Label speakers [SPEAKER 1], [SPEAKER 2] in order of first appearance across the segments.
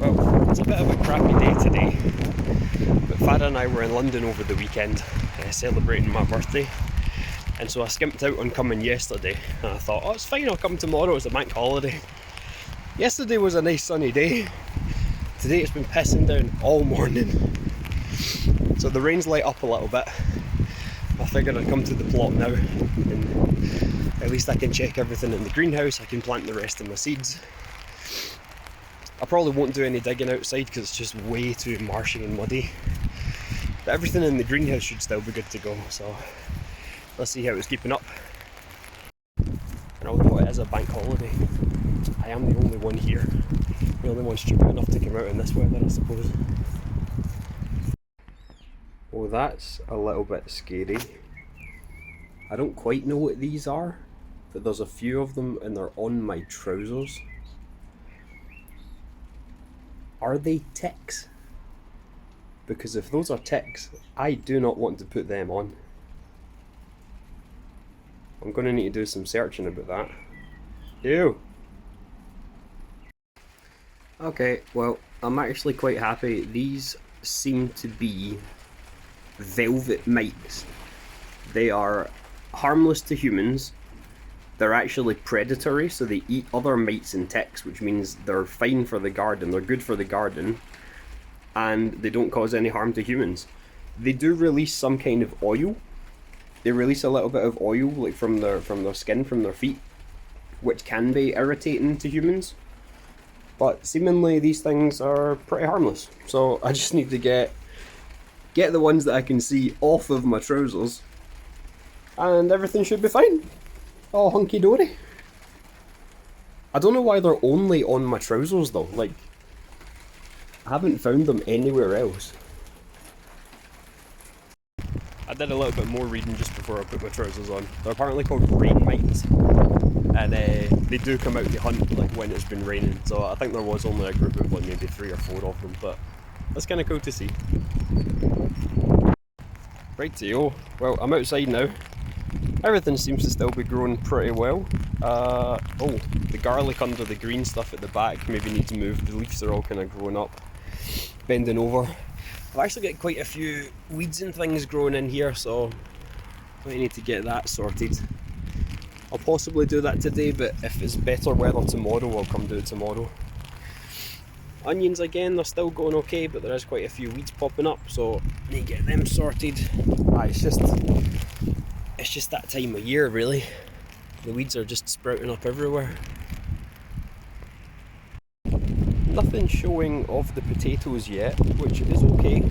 [SPEAKER 1] Well, it's a bit of a crappy day today, but Farah and I were in London over the weekend celebrating my birthday, and so I skimped out on coming yesterday, and I thought, oh, it's fine, I'll come tomorrow, it's a bank holiday. Yesterday was a nice sunny day. Today it's been pissing down all morning, so the rain's let up a little bit. I figured I'd come to the plot now, and at least I can check everything in the greenhouse, I can plant the rest of my seeds. I probably won't do any digging outside because it's just way too marshy and muddy. But everything in the greenhouse should still be good to go, so let's see how it's keeping up. And although it is a bank holiday, I am the only one here. The only one stupid enough to come out in this weather, I suppose. Oh, that's a little bit scary. I don't quite know what these are, but there's a few of them and they're on my trousers. Are they ticks? Because if those are ticks, I do not want to put them on. I'm going to need to do some searching about that. Ew! Okay, well, I'm actually quite happy. These seem to be velvet mites. They are harmless to humans. They're actually predatory, so they eat other mites and ticks, which means they're fine for the garden, they're good for the garden, and they don't cause any harm to humans. They do release some kind of oil. They release a little bit of oil, like from their skin, from their feet, which can be irritating to humans. But seemingly these things are pretty harmless. So I just need to get the ones that I can see off of my trousers, and everything should be fine. Oh, hunky dory. I don't know why they're only on my trousers though. Like, I haven't found them anywhere else. I did a little bit more reading just before I put my trousers on. They're apparently called rain mites, and they do come out to hunt like when it's been raining. So I think there was only a group of like maybe 3 or 4 of them, but that's kind of cool to see. Rightio. Well, I'm outside now. Everything seems to still be growing pretty well. Oh, the garlic under the green stuff at the back maybe needs moved. The leaves are all kind of growing up, bending over. I've actually got quite a few weeds and things growing in here, so I need to get that sorted. I'll possibly do that today, but if it's better weather tomorrow, I'll come do it tomorrow. Onions again, they're still going okay, but there is quite a few weeds popping up, so I need to get them sorted. It's just that time of year, really. The weeds are just sprouting up everywhere. Nothing showing of the potatoes yet, which is okay.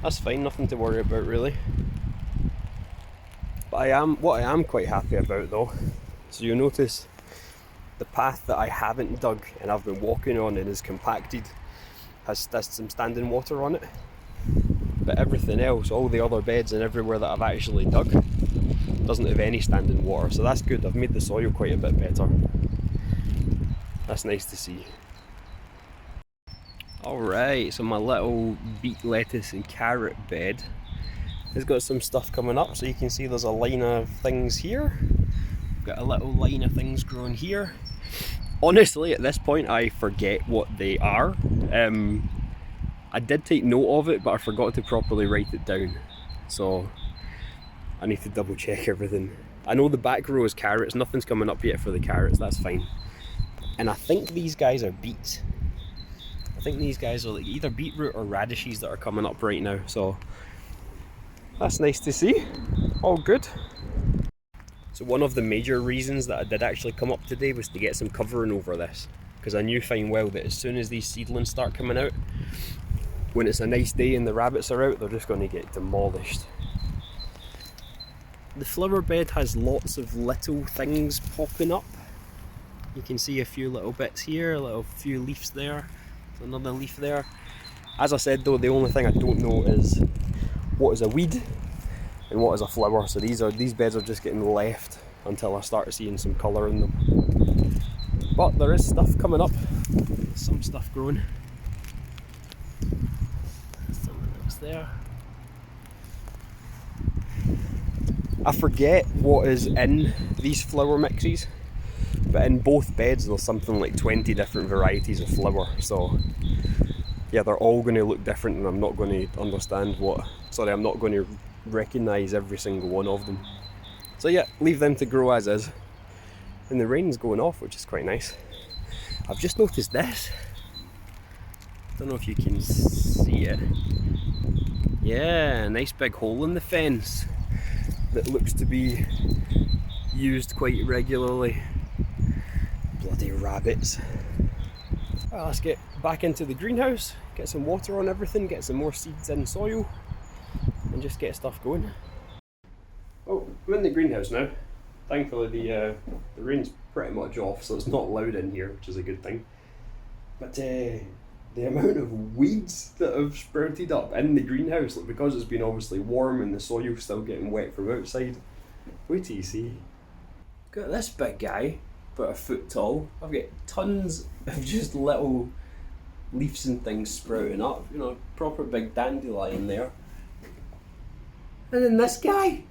[SPEAKER 1] That's fine, nothing to worry about really. But what I am quite happy about though, so you'll notice the path that I haven't dug and I've been walking on and is compacted has some standing water on it. But everything else, all the other beds and everywhere that I've actually dug, doesn't have any standing water, so that's good. I've made the soil quite a bit better. That's nice to see. Alright, so my little beet, lettuce and carrot bed has got some stuff coming up, so you can see there's a line of things here. Got a little line of things growing here. Honestly, at this point I forget what they are. I did take note of it, but I forgot to properly write it down, so I need to double check everything. I know the back row is carrots, nothing's coming up yet for the carrots, that's fine. And I think these guys are beets. I think these guys are like either beetroot or radishes that are coming up right now, so that's nice to see. All good. So one of the major reasons that I did actually come up today was to get some covering over this, because I knew fine well that as soon as these seedlings start coming out, when it's a nice day and the rabbits are out, they're just going to get demolished. The flower bed has lots of little things popping up. You can see a few little bits here, a few leaves there, another leaf there. As I said though, the only thing I don't know is what is a weed and what is a flower. So these beds are just getting left until I start seeing some colour in them. But there is stuff coming up, some stuff growing. Some of those there. I forget what is in these flower mixes. but in both beds there's something like 20 different varieties of flower, so yeah, they're all going to look different, and I'm not going to understand I'm not going to recognise every single one of them. So yeah, leave them to grow as is, and the rain's going off, which is quite nice. I've just noticed this, don't know if you can see it. Yeah, a nice big hole in the fence that looks to be used quite regularly. Bloody rabbits. Well, let's get back into the greenhouse, get some water on everything, get some more seeds in soil, and just get stuff going. Oh, I'm in the greenhouse now. Thankfully the rain's pretty much off, so it's not loud in here, which is a good thing. But the amount of weeds that have sprouted up in the greenhouse, like, because it's been obviously warm and the soil's still getting wet from outside. Wait till you see. Got this big guy, about a foot tall. I've got tons of just little leaves and things sprouting up, you know, proper big dandelion there. And then this guy,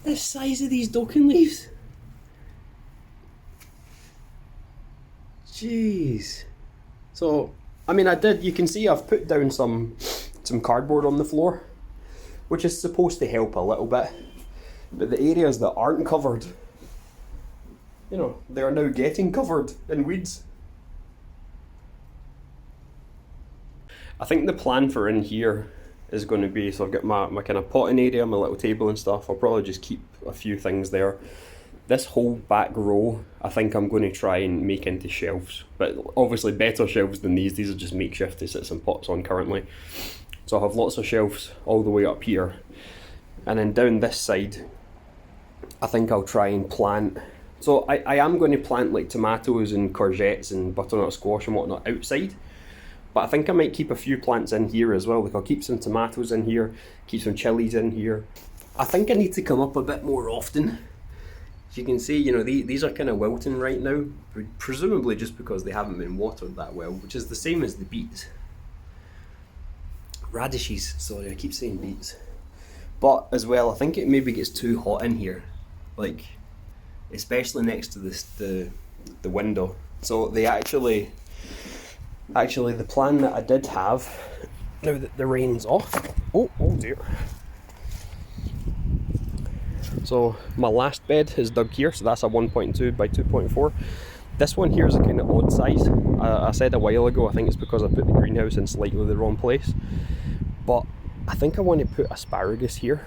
[SPEAKER 1] the size of these docken leaves. Jeez. So, I mean, you can see I've put down some cardboard on the floor, which is supposed to help a little bit. But the areas that aren't covered, you know, they are now getting covered in weeds. I think the plan for in here is going to be, so I've got my kind of potting area, my little table and stuff. I'll probably just keep a few things there. This whole back row, I think I'm going to try and make into shelves, but obviously better shelves than these. These are just makeshift to sit some pots on currently. So I'll have lots of shelves all the way up here. And then down this side, I think I'll try and plant. So I am going to plant like tomatoes and courgettes and butternut squash and whatnot outside. But I think I might keep a few plants in here as well. Like, I'll keep some tomatoes in here, keep some chilies in here. I think I need to come up a bit more often. As you can see, you know, these are kind of wilting right now, presumably just because they haven't been watered that well, which is the same as the beets. Radishes, sorry, I keep saying beets. But as well, I think it maybe gets too hot in here, like especially next to the window. So they actually the plan that I did have, now that the rain's off, oh dear. So my last bed is dug here, so that's a 1.2 by 2.4. This one here is a kind of odd size. I said a while ago, I think it's because I put the greenhouse in slightly the wrong place. But I think I want to put asparagus here,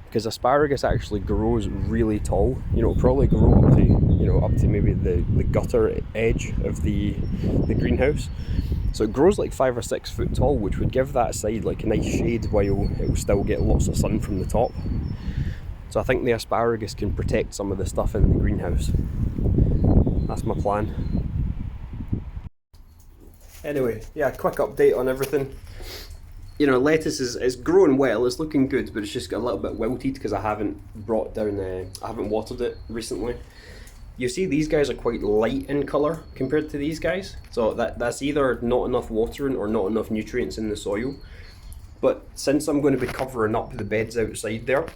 [SPEAKER 1] because asparagus actually grows really tall. You know, it'll probably grow up to, you know, up to maybe the gutter edge of the greenhouse. So it grows like 5 or 6 foot tall, which would give that side like a nice shade while it will still get lots of sun from the top. So I think the asparagus can protect some of the stuff in the greenhouse. That's my plan. Anyway, yeah, quick update on everything. You know, lettuce is growing well, it's looking good, but it's just got a little bit wilted because I haven't I haven't watered it recently. You see these guys are quite light in colour compared to these guys, so that's either not enough watering or not enough nutrients in the soil. But since I'm going to be covering up the beds outside there,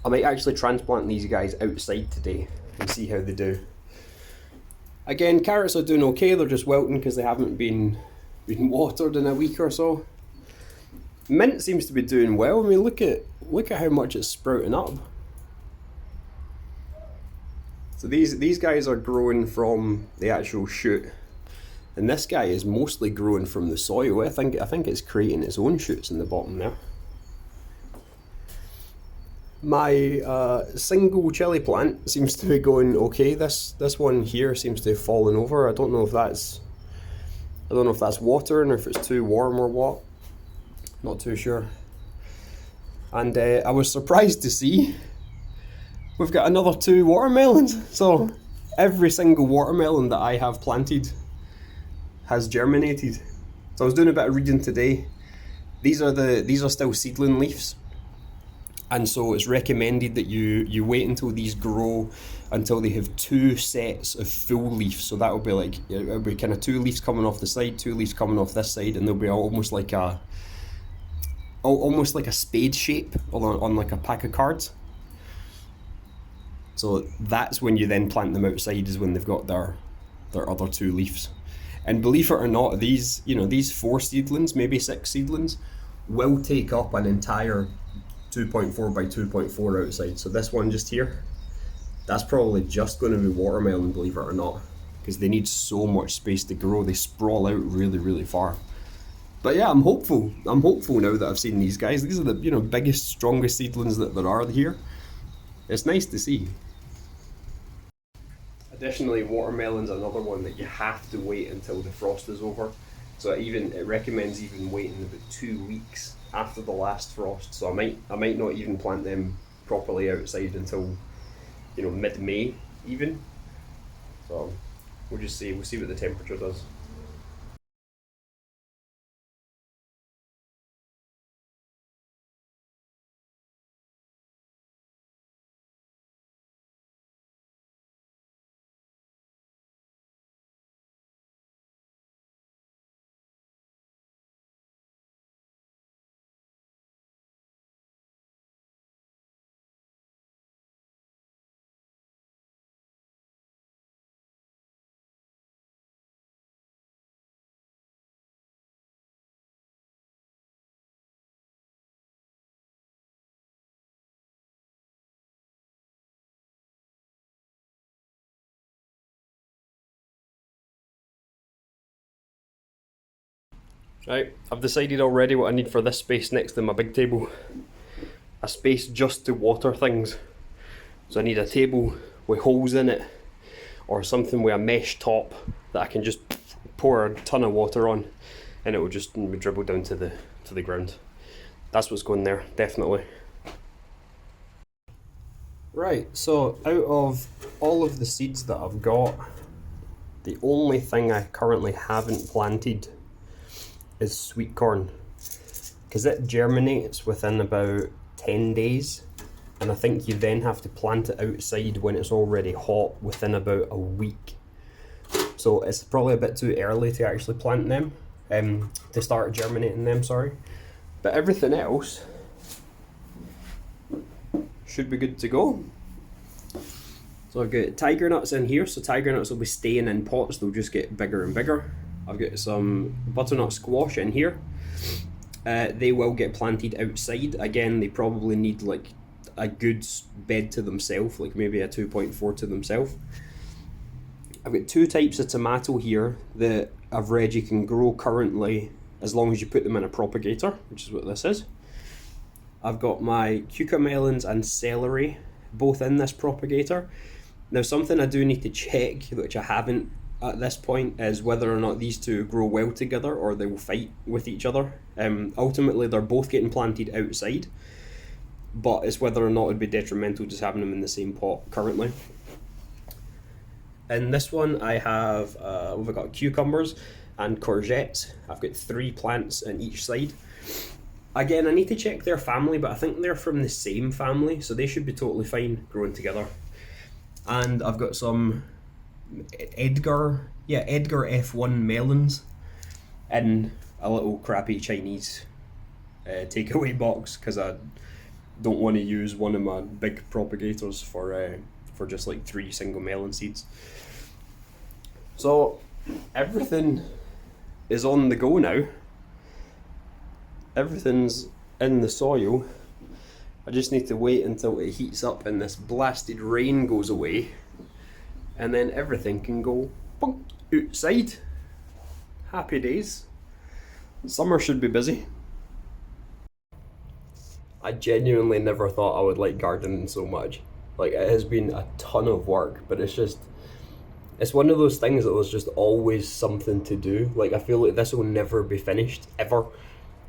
[SPEAKER 1] I might actually transplant these guys outside today and see how they do. Again, carrots are doing okay, they're just wilting because they haven't been watered in a week or so. Mint seems to be doing well. I mean, look at how much it's sprouting up. So these guys are growing from the actual shoot, and this guy is mostly growing from the soil. I think it's creating its own shoots in the bottom there. My single chili plant seems to be going okay. This one here seems to have fallen over. I don't know if that's watering or if it's too warm or what. Not too sure. And I was surprised to see we've got another 2 watermelons. So every single watermelon that I have planted has germinated. So I was doing a bit of reading today. These are still seedling leaves. And so it's recommended that you wait until these grow until they have 2 sets of full leaves. So that will be like, it'll be kind of 2 leaves coming off the side, 2 leaves coming off this side, and they'll be almost like a spade shape on like a pack of cards. So that's when you then plant them outside, is when they've got their other 2 leaves. And believe it or not, these, you know, these 4 seedlings, maybe 6 seedlings, will take up an entire 2.4 by 2.4 outside. So this one just here, that's probably just going to be watermelon, believe it or not, because they need so much space to grow. They sprawl out really, really far. But yeah, I'm hopeful. I'm hopeful now that I've seen these guys. These are the, you know, biggest, strongest seedlings that there are here. It's nice to see. Additionally, watermelon's another one that you have to wait until the frost is over. So it recommends even waiting about 2 weeks after the last frost. So I might not even plant them properly outside until, you know, mid-May even. So we'll just see. We'll see what the temperature does. Right, I've decided already what I need for this space next to my big table. A space just to water things. So I need a table with holes in it, or something with a mesh top that I can just pour a ton of water on, and it will just dribble down to the ground. That's what's going there, definitely. Right, so out of all of the seeds that I've got, the only thing I currently haven't planted is sweet corn, because it germinates within about 10 days, and I think you then have to plant it outside when it's already hot within about a week. So it's probably a bit too early to actually plant them, to start germinating them, sorry. But everything else should be good to go. So I've got tiger nuts in here, so tiger nuts will be staying in pots, they'll just get bigger and bigger. I've got some butternut squash in here. They will get planted outside. Again, they probably need like a good bed to themselves, like maybe a 2.4 to themselves. I've got 2 types of tomato here that I've read you can grow currently as long as you put them in a propagator, which is what this is. I've got my cucamelons and celery both in this propagator. Now, something I do need to check, which I haven't at this point, is whether or not these 2 grow well together or they will fight with each other. Ultimately, they're both getting planted outside, but it's whether or not it would be detrimental just having them in the same pot currently. In this one, I have we've got cucumbers and courgettes. I've got 3 plants in each side. Again, I need to check their family, but I think they're from the same family, so they should be totally fine growing together. And I've got some Edgar F1 melons in a little crappy Chinese takeaway box, because I don't want to use one of my big propagators for just like 3 single melon seeds. So everything is on the go now. Everything's in the soil. I just need to wait until it heats up and this blasted rain goes away, and then everything can go bunk, outside. Happy days. Summer should be busy. I genuinely never thought I would like gardening so much. Like, it has been a ton of work, but it's one of those things that was just always something to do. Like, I feel like this will never be finished, ever.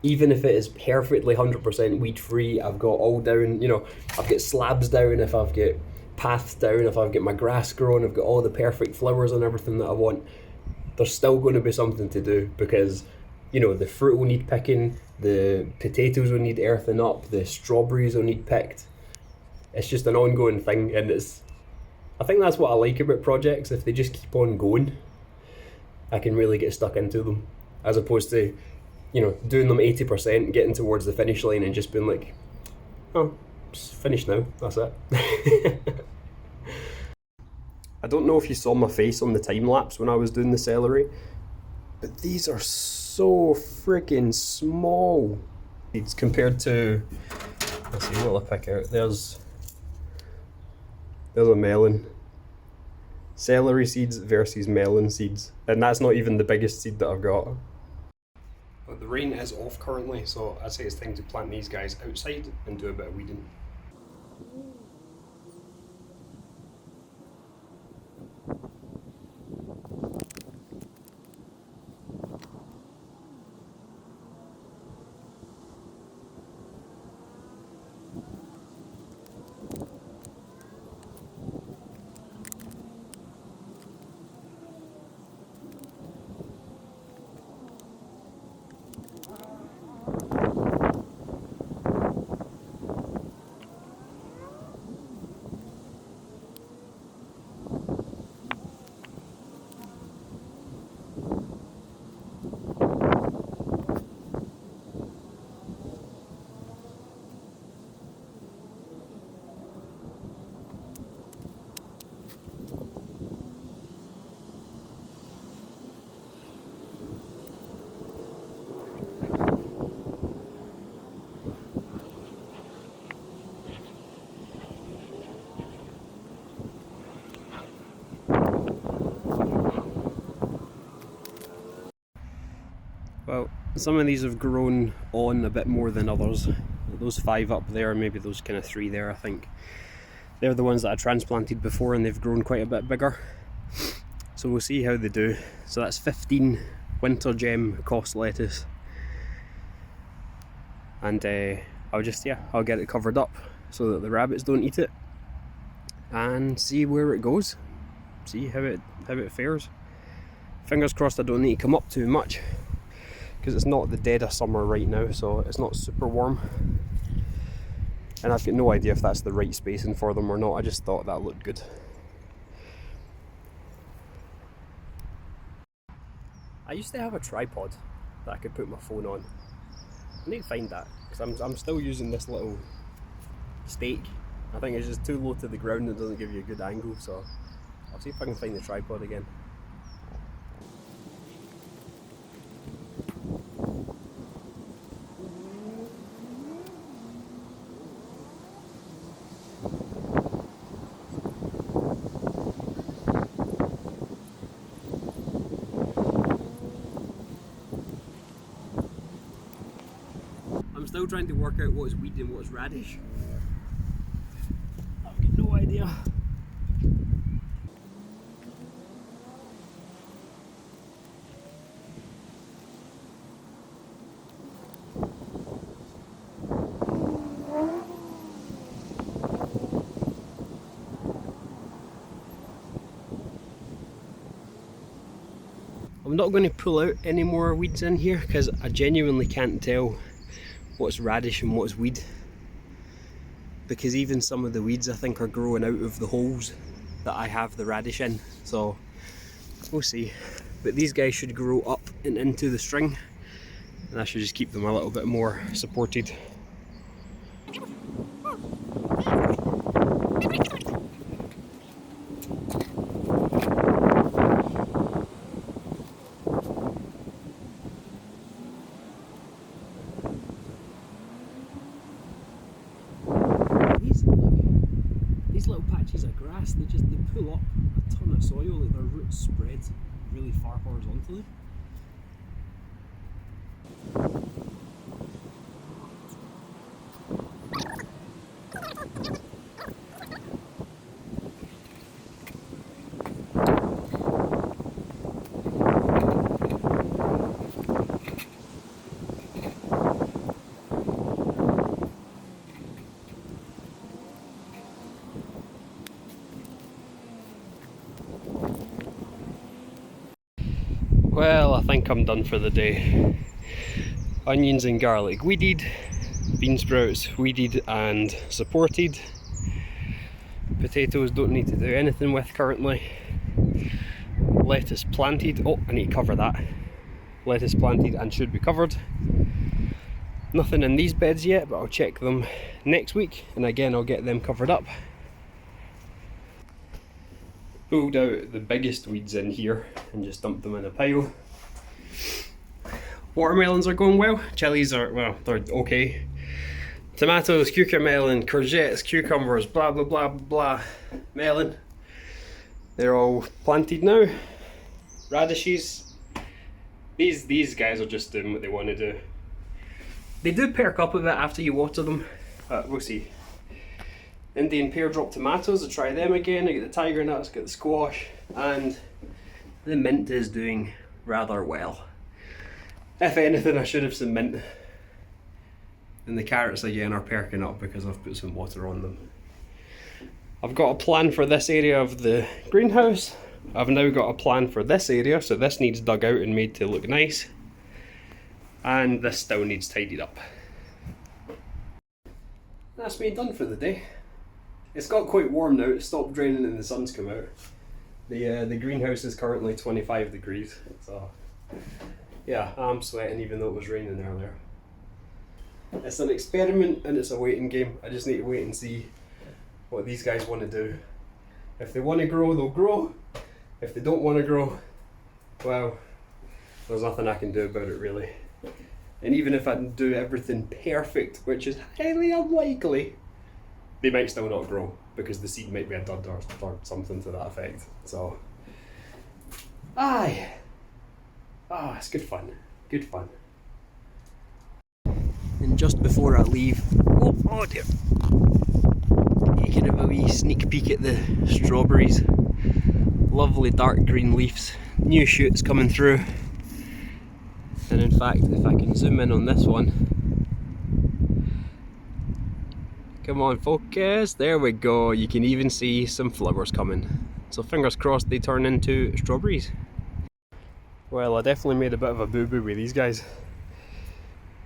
[SPEAKER 1] Even if it is perfectly 100% weed free, I've got all down, you know, I've got slabs down, if I've got paths down, if I've got my grass growing, I've got all the perfect flowers and everything that I want. There's still going to be something to do, because, you know, the fruit will need picking, the potatoes will need earthing up, the strawberries will need picked. It's just an ongoing thing, and I think that's what I like about projects. If they just keep on going, I can really get stuck into them, as opposed to, you know, doing them 80%, getting towards the finish line and just being like, oh, it's finished now, that's it. I don't know if you saw my face on the time lapse when I was doing the celery, but these are so freaking small. It's compared to, let's see, what will I pick out? There's a melon. Celery seeds versus melon seeds, and that's not even the biggest seed that I've got. But the rain is off currently, so I'd say it's time to plant these guys outside and do a bit of weeding. Well, some of these have grown on a bit more than others. Those 5 up there, maybe those kind of 3 there, I think. They're the ones that I transplanted before and they've grown quite a bit bigger. So we'll see how they do. So that's 15 winter gem cost lettuce. And I'll get it covered up so that the rabbits don't eat it. And see where it goes. See how it fares. Fingers crossed I don't need to come up too much, because it's not the dead of summer right now, so it's not super warm. And I've got no idea if that's the right spacing for them or not. I just thought that looked good. I used to have a tripod that I could put my phone on. I need to find that, because I'm still using this little stake. I think it's just too low to the ground, it doesn't give you a good angle, so I'll see if I can find the tripod again. I'm still trying to work out what's weed and what's radish. I've got no idea. I'm not going to pull out any more weeds in here because I genuinely can't tell what's radish and what's weed, because even some of the weeds I think are growing out of the holes that I have the radish in, so we'll see. But these guys should grow up and into the string, and I should just keep them a little bit more supported. These little patches of grass, they pull up a ton of soil, like their roots spread really far horizontally. Well, I think I'm done for the day. Onions and garlic weeded, bean sprouts weeded and supported. Potatoes don't need to do anything with currently. Lettuce planted, oh I need to cover that. Lettuce planted and should be covered. Nothing in these beds yet, but I'll check them next week and again I'll get them covered up. Pulled out the biggest weeds in here and just dumped them in a pile. Watermelons are going well. Chilies are, well, they're okay. Tomatoes, cucumber, courgettes, cucumbers, blah blah blah blah. Melon. They're all planted now. Radishes. These guys are just doing what they want to do. They do perk up a bit after you water them, but we'll see. Indian pear drop tomatoes, I'll try them again. I get the tiger nuts, got the squash, and the mint is doing rather well. If anything, I should have some mint. And the carrots again are perking up because I've put some water on them. I've got a plan for this area of the greenhouse. I've now got a plan for this area, so this needs dug out and made to look nice. And this still needs tidied up. That's me done for the day. It's got quite warm now, it stopped raining and the sun's come out. The greenhouse is currently 25 degrees, so yeah, I'm sweating even though it was raining earlier. It's an experiment and it's a waiting game. I just need to wait and see what these guys want to do. If they want to grow, they'll grow. If they don't want to grow, well, there's nothing I can do about it really. And even if I do everything perfect, which is highly unlikely, they might still not grow because the seed might be a dud or something to that effect. So, it's good fun, good fun. And just before I leave, oh dear, taking a wee sneak peek at the strawberries. Lovely dark green leaves, new shoots coming through. And in fact, if I can zoom in on this one, come on focus, there we go, you can even see some flowers coming. So fingers crossed they turn into strawberries. Well, I definitely made a bit of a boo-boo with these guys.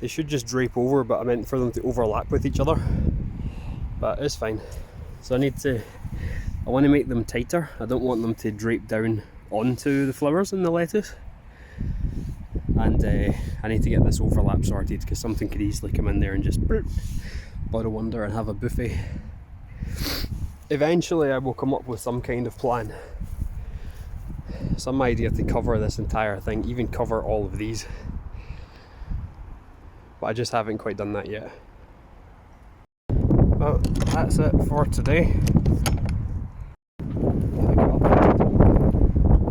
[SPEAKER 1] They should just drape over, but I meant for them to overlap with each other. But it's fine. So I want to make them tighter. I don't want them to drape down onto the flowers in the lettuce. And I need to get this overlap sorted because something could easily come in there and just bottle under and have a buffet. Eventually I will come up with some kind of plan. Some idea to cover this entire thing, even cover all of these. But I just haven't quite done that yet. Well, that's it for today.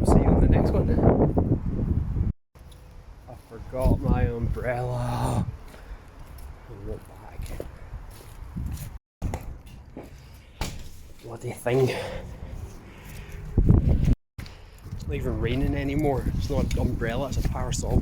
[SPEAKER 1] See you on the next one. I forgot my umbrella. I want back. Bloody thing. It's not even raining anymore. It's not an umbrella, it's a parasol.